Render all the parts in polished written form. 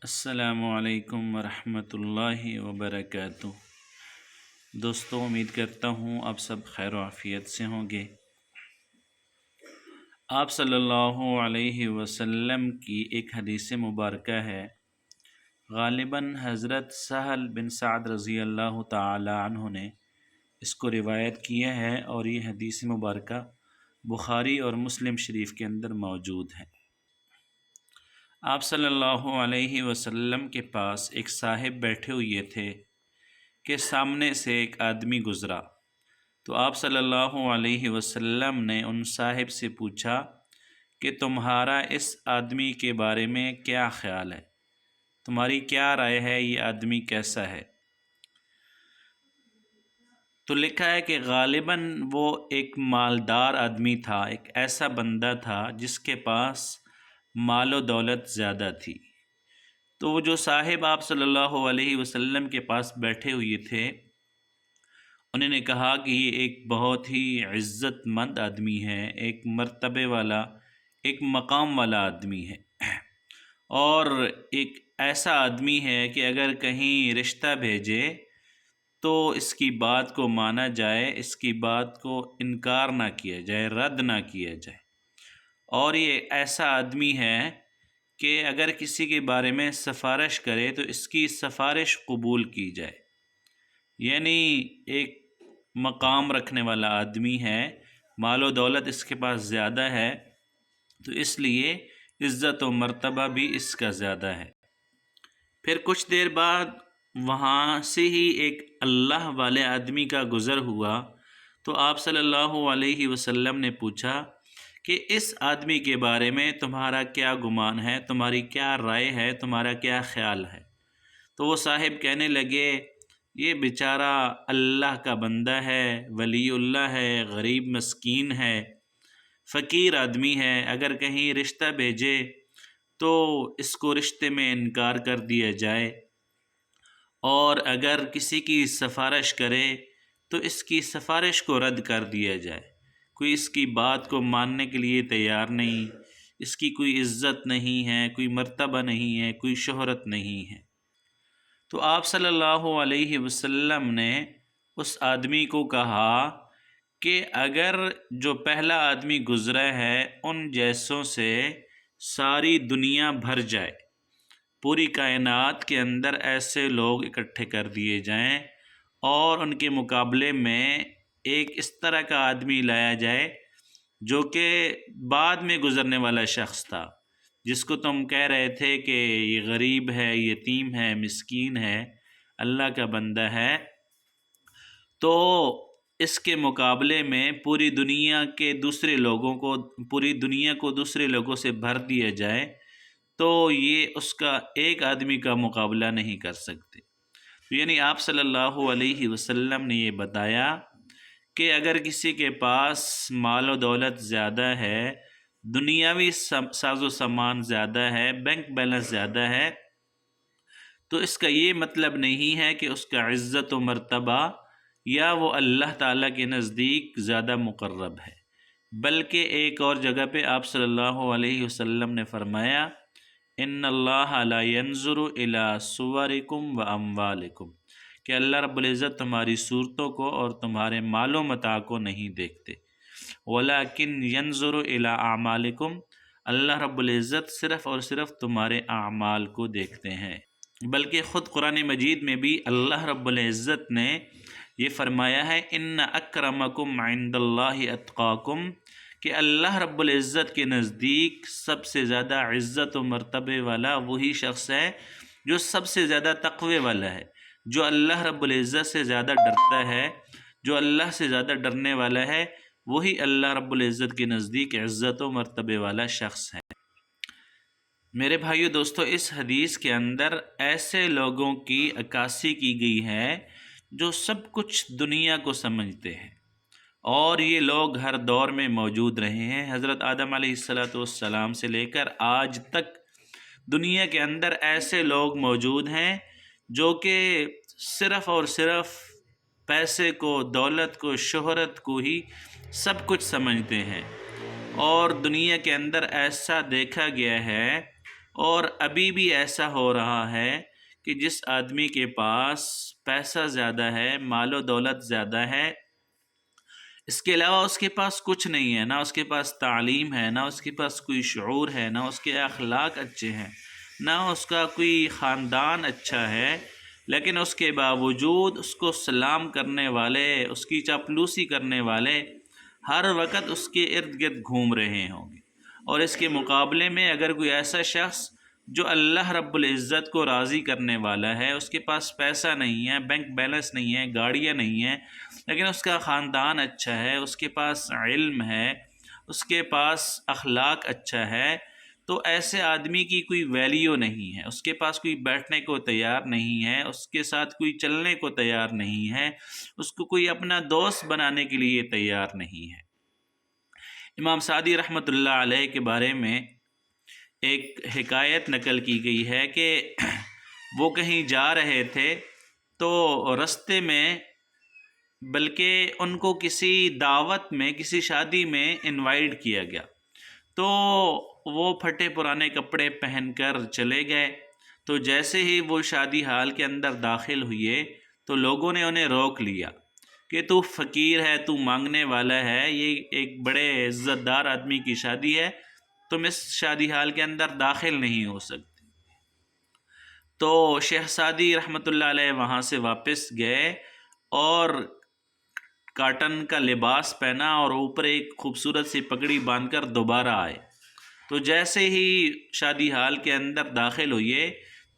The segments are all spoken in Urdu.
السلام علیکم ورحمۃ اللہ وبرکاتہ۔ دوستوں، امید کرتا ہوں آپ سب خیر و عافیت سے ہوں گے۔ آپ صلی اللہ علیہ وسلم کی ایک حدیث مبارکہ ہے، غالباً حضرت سہل بن سعد رضی اللہ تعالی عنہ نے اس کو روایت کیا ہے، اور یہ حدیث مبارکہ بخاری اور مسلم شریف کے اندر موجود ہے۔ آپ صلی اللہ علیہ وسلم کے پاس ایک صاحب بیٹھے ہوئے تھے کہ سامنے سے ایک آدمی گزرا، تو آپ صلی اللہ علیہ وسلم نے ان صاحب سے پوچھا کہ تمہارا اس آدمی کے بارے میں کیا خیال ہے، تمہاری کیا رائے ہے، یہ آدمی کیسا ہے؟ تو لکھا ہے کہ غالباً وہ ایک مالدار آدمی تھا، ایک ایسا بندہ تھا جس کے پاس مال و دولت زیادہ تھی۔ تو وہ جو صاحب آپ صلی اللہ علیہ وسلم کے پاس بیٹھے ہوئے تھے، انہوں نے کہا کہ یہ ایک بہت ہی عزت مند آدمی ہے، ایک مرتبے والا، ایک مقام والا آدمی ہے، اور ایک ایسا آدمی ہے کہ اگر کہیں رشتہ بھیجے تو اس کی بات کو مانا جائے، اس کی بات کو انکار نہ کیا جائے، رد نہ کیا جائے۔ اور یہ ایسا آدمی ہے کہ اگر کسی کے بارے میں سفارش کرے تو اس کی سفارش قبول کی جائے، یعنی ایک مقام رکھنے والا آدمی ہے، مال و دولت اس کے پاس زیادہ ہے، تو اس لیے عزت و مرتبہ بھی اس کا زیادہ ہے۔ پھر کچھ دیر بعد وہاں سے ہی ایک اللہ والے آدمی کا گزر ہوا، تو آپ صلی اللہ علیہ وسلم نے پوچھا کہ اس آدمی کے بارے میں تمہارا کیا گمان ہے، تمہاری کیا رائے ہے، تمہارا کیا خیال ہے؟ تو وہ صاحب کہنے لگے، یہ بیچارہ اللہ کا بندہ ہے، ولی اللہ ہے، غریب مسکین ہے، فقیر آدمی ہے، اگر کہیں رشتہ بھیجے تو اس کو رشتے میں انکار کر دیا جائے، اور اگر کسی کی سفارش کرے تو اس کی سفارش کو رد کر دیا جائے، کوئی اس کی بات کو ماننے کے لیے تیار نہیں، اس کی کوئی عزت نہیں ہے، کوئی مرتبہ نہیں ہے، کوئی شہرت نہیں ہے۔ تو آپ صلی اللہ علیہ وسلم نے اس آدمی کو کہا کہ اگر جو پہلا آدمی گزرا ہے ان جیسوں سے ساری دنیا بھر جائے، پوری کائنات کے اندر ایسے لوگ اکٹھے کر دیے جائیں، اور ان کے مقابلے میں ایک اس طرح کا آدمی لایا جائے جو کہ بعد میں گزرنے والا شخص تھا، جس کو تم کہہ رہے تھے کہ یہ غریب ہے، یتیم ہے، مسکین ہے، اللہ کا بندہ ہے، تو اس کے مقابلے میں پوری دنیا کو دوسرے لوگوں سے بھر دیا جائے، تو یہ اس کا ایک آدمی کا مقابلہ نہیں کر سکتے۔ یعنی آپ صلی اللہ علیہ وسلم نے یہ بتایا کہ اگر کسی کے پاس مال و دولت زیادہ ہے، دنیاوی ساز و سامان زیادہ ہے، بینک بیلنس زیادہ ہے، تو اس کا یہ مطلب نہیں ہے کہ اس کا عزت و مرتبہ یا وہ اللہ تعالیٰ کے نزدیک زیادہ مقرب ہے، بلکہ ایک اور جگہ پہ آپ صلی اللہ علیہ وسلم نے فرمایا، ان اللہ لا ينظر الى صورکم و اموالکم، کہ اللہ رب العزت تمہاری صورتوں کو اور تمہارے مال و متاع کو نہیں دیکھتے، ولیکن ينظر الى اعمالکم، اللہ رب العزت صرف اور صرف تمہارے اعمال کو دیکھتے ہیں۔ بلکہ خود قرآن مجید میں بھی اللہ رب العزت نے یہ فرمایا ہے، ان اکرمکم عند اللہ اتقاکم، کہ اللہ رب العزت کے نزدیک سب سے زیادہ عزت و مرتبے والا وہی شخص ہے جو سب سے زیادہ تقوی والا ہے، جو اللہ رب العزت سے زیادہ ڈرتا ہے، جو اللہ سے زیادہ ڈرنے والا ہے، وہی اللہ رب العزت کے نزدیک عزت و مرتبے والا شخص ہے۔ میرے بھائیو دوستو، اس حدیث کے اندر ایسے لوگوں کی عکاسی کی گئی ہے جو سب کچھ دنیا کو سمجھتے ہیں، اور یہ لوگ ہر دور میں موجود رہے ہیں، حضرت آدم علیہ السلام سے لے کر آج تک دنیا کے اندر ایسے لوگ موجود ہیں جو کہ صرف اور صرف پیسے کو، دولت کو، شہرت کو ہی سب کچھ سمجھتے ہیں، اور دنیا کے اندر ایسا دیکھا گیا ہے اور ابھی بھی ایسا ہو رہا ہے کہ جس آدمی کے پاس پیسہ زیادہ ہے، مال و دولت زیادہ ہے، اس کے علاوہ اس کے پاس کچھ نہیں ہے، نہ اس کے پاس تعلیم ہے، نہ اس کے پاس کوئی شعور ہے، نہ اس کے اخلاق اچھے ہیں، نہ اس کا کوئی خاندان اچھا ہے، لیکن اس کے باوجود اس کو سلام کرنے والے، اس کی چاپلوسی کرنے والے ہر وقت اس کے ارد گرد گھوم رہے ہوں گے۔ اور اس کے مقابلے میں اگر کوئی ایسا شخص جو اللہ رب العزت کو راضی کرنے والا ہے، اس کے پاس پیسہ نہیں ہے، بینک بیلنس نہیں ہے، گاڑیاں نہیں ہیں، لیکن اس کا خاندان اچھا ہے، اس کے پاس علم ہے، اس کے پاس اخلاق اچھا ہے، تو ایسے آدمی کی کوئی ویلیو نہیں ہے، اس کے پاس کوئی بیٹھنے کو تیار نہیں ہے، اس کے ساتھ کوئی چلنے کو تیار نہیں ہے، اس کو کوئی اپنا دوست بنانے کے لیے تیار نہیں ہے۔ امام سعدی رحمۃ اللہ علیہ کے بارے میں ایک حکایت نقل کی گئی ہے کہ وہ کہیں جا رہے تھے تو رستے میں، بلکہ ان کو کسی دعوت میں، کسی شادی میں انوائٹ کیا گیا، تو وہ پھٹے پرانے کپڑے پہن کر چلے گئے۔ تو جیسے ہی وہ شادی ہال کے اندر داخل ہوئے تو لوگوں نے انہیں روک لیا کہ تو فقیر ہے، تو مانگنے والا ہے، یہ ایک بڑے عزت دار آدمی کی شادی ہے، تم اس شادی ہال کے اندر داخل نہیں ہو سکتے۔ تو شیخ سعدی رحمۃ اللہ علیہ وہاں سے واپس گئے اور کاٹن کا لباس پہنا اور اوپر ایک خوبصورت سی پگڑی باندھ کر دوبارہ آئے۔ تو جیسے ہی شادی ہال کے اندر داخل ہوئے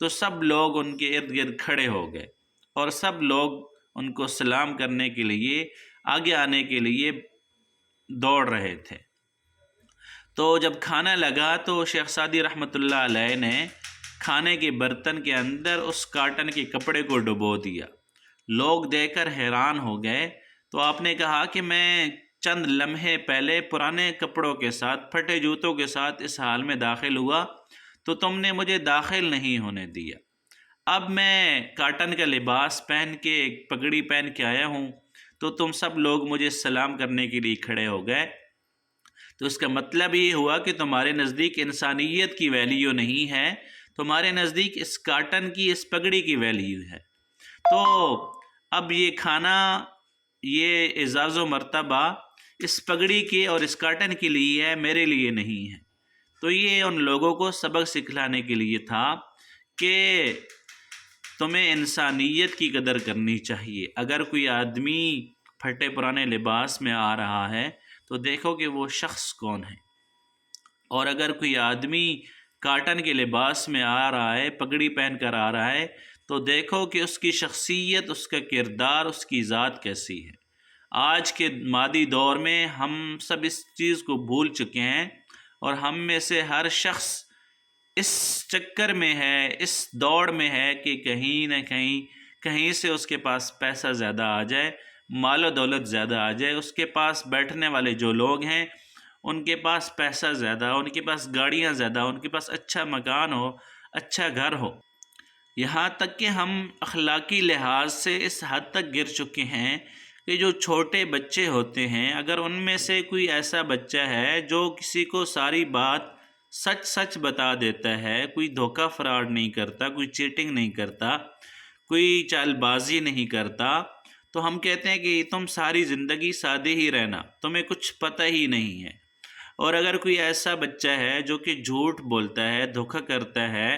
تو سب لوگ ان کے ارد گرد کھڑے ہو گئے اور سب لوگ ان کو سلام کرنے کے لیے، آگے آنے کے لیے دوڑ رہے تھے۔ تو جب کھانا لگا تو شیخ سعدی رحمۃ اللہ علیہ نے کھانے کے برتن کے اندر اس کاٹن کے کپڑے کو ڈبو دیا۔ لوگ دیکھ کر حیران ہو گئے، تو آپ نے کہا کہ میں چند لمحے پہلے پرانے کپڑوں کے ساتھ، پھٹے جوتوں کے ساتھ اس حال میں داخل ہوا تو تم نے مجھے داخل نہیں ہونے دیا، اب میں کاٹن کا لباس پہن کے، ایک پگڑی پہن کے آیا ہوں تو تم سب لوگ مجھے سلام کرنے کے لیے کھڑے ہو گئے۔ تو اس کا مطلب یہ ہوا کہ تمہارے نزدیک انسانیت کی ویلیو نہیں ہے، تمہارے نزدیک اس کاٹن کی، اس پگڑی کی ویلیو ہے۔ تو اب یہ کھانا، یہ اعزاز و مرتبہ اس پگڑی کے اور اس کاٹن کے لیے ہے، میرے لیے نہیں ہے۔ تو یہ ان لوگوں کو سبق سکھلانے کے لیے تھا کہ تمہیں انسانیت کی قدر کرنی چاہیے۔ اگر کوئی آدمی پھٹے پرانے لباس میں آ رہا ہے تو دیکھو کہ وہ شخص کون ہے، اور اگر کوئی آدمی کاٹن کے لباس میں آ رہا ہے، پگڑی پہن کر آ رہا ہے، تو دیکھو کہ اس کی شخصیت، اس کا کردار، اس کی ذات کیسی ہے۔ آج کے مادی دور میں ہم سب اس چیز کو بھول چکے ہیں، اور ہم میں سے ہر شخص اس چکر میں ہے، اس دوڑ میں ہے کہ کہیں نہ کہیں سے اس کے پاس پیسہ زیادہ آ جائے، مال و دولت زیادہ آ جائے، اس کے پاس بیٹھنے والے جو لوگ ہیں ان کے پاس پیسہ زیادہ ہو، ان کے پاس گاڑیاں زیادہ ہو، ان کے پاس اچھا مکان ہو، اچھا گھر ہو۔ یہاں تک کہ ہم اخلاقی لحاظ سے اس حد تک گر چکے ہیں کہ جو چھوٹے بچے ہوتے ہیں، اگر ان میں سے کوئی ایسا بچہ ہے جو کسی کو ساری بات سچ سچ بتا دیتا ہے، کوئی دھوکہ فراڈ نہیں کرتا، کوئی چیٹنگ نہیں کرتا، کوئی چال بازی نہیں کرتا، تو ہم کہتے ہیں کہ تم ساری زندگی سادے ہی رہنا، تمہیں کچھ پتہ ہی نہیں ہے۔ اور اگر کوئی ایسا بچہ ہے جو کہ جھوٹ بولتا ہے، دھوکہ کرتا ہے،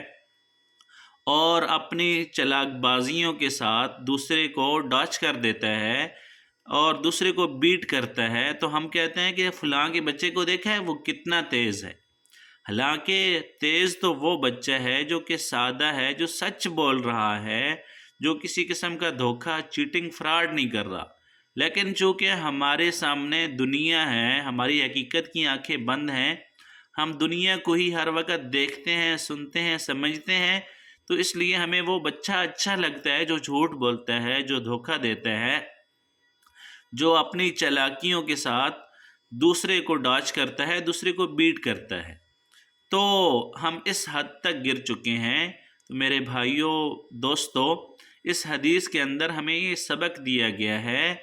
اور اپنی چلاک بازیوں کے ساتھ دوسرے کو ڈاچ کر دیتا ہے اور دوسرے کو بیٹ کرتا ہے، تو ہم کہتے ہیں کہ فلاں کے بچے کو دیکھا ہے وہ کتنا تیز ہے۔ حالانکہ تیز تو وہ بچہ ہے جو کہ سادہ ہے، جو سچ بول رہا ہے، جو کسی قسم کا دھوکہ، چیٹنگ، فراڈ نہیں کر رہا۔ لیکن چونکہ ہمارے سامنے دنیا ہے، ہماری حقیقت کی آنکھیں بند ہیں، ہم دنیا کو ہی ہر وقت دیکھتے ہیں، سنتے ہیں، سمجھتے ہیں، تو اس لیے ہمیں وہ بچہ اچھا لگتا ہے جو جھوٹ بولتا ہے، جو دھوکہ دیتا ہے، جو اپنی چالاکیوں کے ساتھ دوسرے کو ڈاچ کرتا ہے، دوسرے کو بیٹ کرتا ہے۔ تو ہم اس حد تک گر چکے ہیں۔ تو میرے بھائیوں، دوستو، اس حدیث کے اندر ہمیں یہ سبق دیا گیا ہے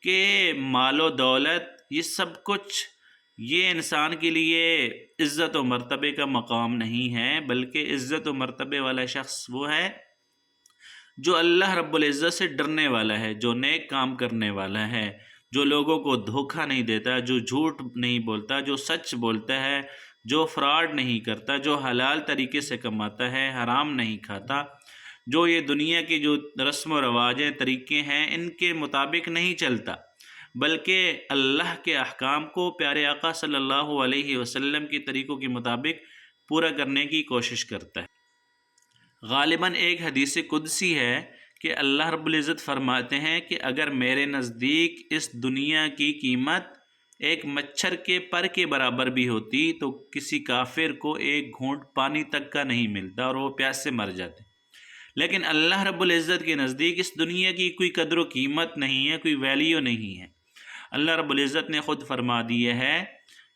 کہ مال و دولت یہ سب کچھ یہ انسان کے لیے عزت و مرتبے کا مقام نہیں ہے، بلکہ عزت و مرتبے والا شخص وہ ہے جو اللہ رب العزت سے ڈرنے والا ہے، جو نیک کام کرنے والا ہے، جو لوگوں کو دھوکہ نہیں دیتا، جو جھوٹ نہیں بولتا، جو سچ بولتا ہے، جو فراڈ نہیں کرتا، جو حلال طریقے سے کماتا ہے، حرام نہیں کھاتا، جو یہ دنیا کی جو رسم و رواجیں طریقے ہیں ان کے مطابق نہیں چلتا، بلکہ اللہ کے احکام کو پیارے آقا صلی اللہ علیہ وسلم کے طریقوں کے مطابق پورا کرنے کی کوشش کرتا ہے۔ غالباً ایک حدیث قدسی ہے کہ اللہ رب العزت فرماتے ہیں کہ اگر میرے نزدیک اس دنیا کی قیمت ایک مچھر کے پر کے برابر بھی ہوتی تو کسی کافر کو ایک گھونٹ پانی تک کا نہیں ملتا اور وہ پیاس سے مر جاتے، لیکن اللہ رب العزت کے نزدیک اس دنیا کی کوئی قدر و قیمت نہیں ہے، کوئی ویلیو نہیں ہے۔ اللہ رب العزت نے خود فرما دیا ہے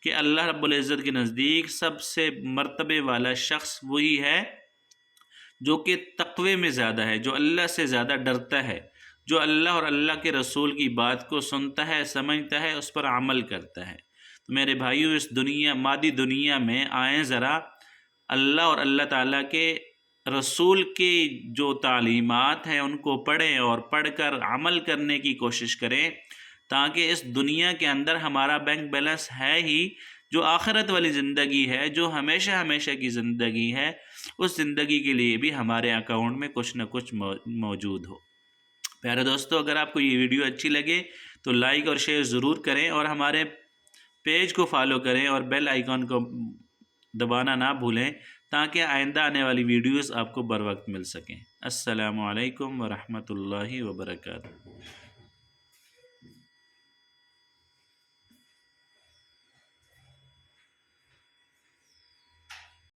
کہ اللہ رب العزت کے نزدیک سب سے مرتبے والا شخص وہی ہے جو کہ تقوی میں زیادہ ہے، جو اللہ سے زیادہ ڈرتا ہے، جو اللہ اور اللہ کے رسول کی بات کو سنتا ہے، سمجھتا ہے، اس پر عمل کرتا ہے۔ تو میرے بھائیوں، اس دنیا مادی دنیا میں آئیں ذرا اللہ اور اللہ تعالیٰ کے رسول کی جو تعلیمات ہیں ان کو پڑھیں اور پڑھ کر عمل کرنے کی کوشش کریں، تاکہ اس دنیا کے اندر ہمارا بینک بیلنس ہے ہی، جو آخرت والی زندگی ہے، جو ہمیشہ ہمیشہ کی زندگی ہے، اس زندگی کے لیے بھی ہمارے اکاؤنٹ میں کچھ نہ کچھ موجود ہو۔ پیارے دوستو، اگر آپ کو یہ ویڈیو اچھی لگے تو لائک اور شیئر ضرور کریں، اور ہمارے پیج کو فالو کریں اور بیل آئیکن کو دبانا نہ بھولیں، تاکہ آئندہ آنے والی ویڈیوز آپ کو بر وقت مل سکیں۔ السلام علیکم ورحمۃ اللہ وبرکاتہ۔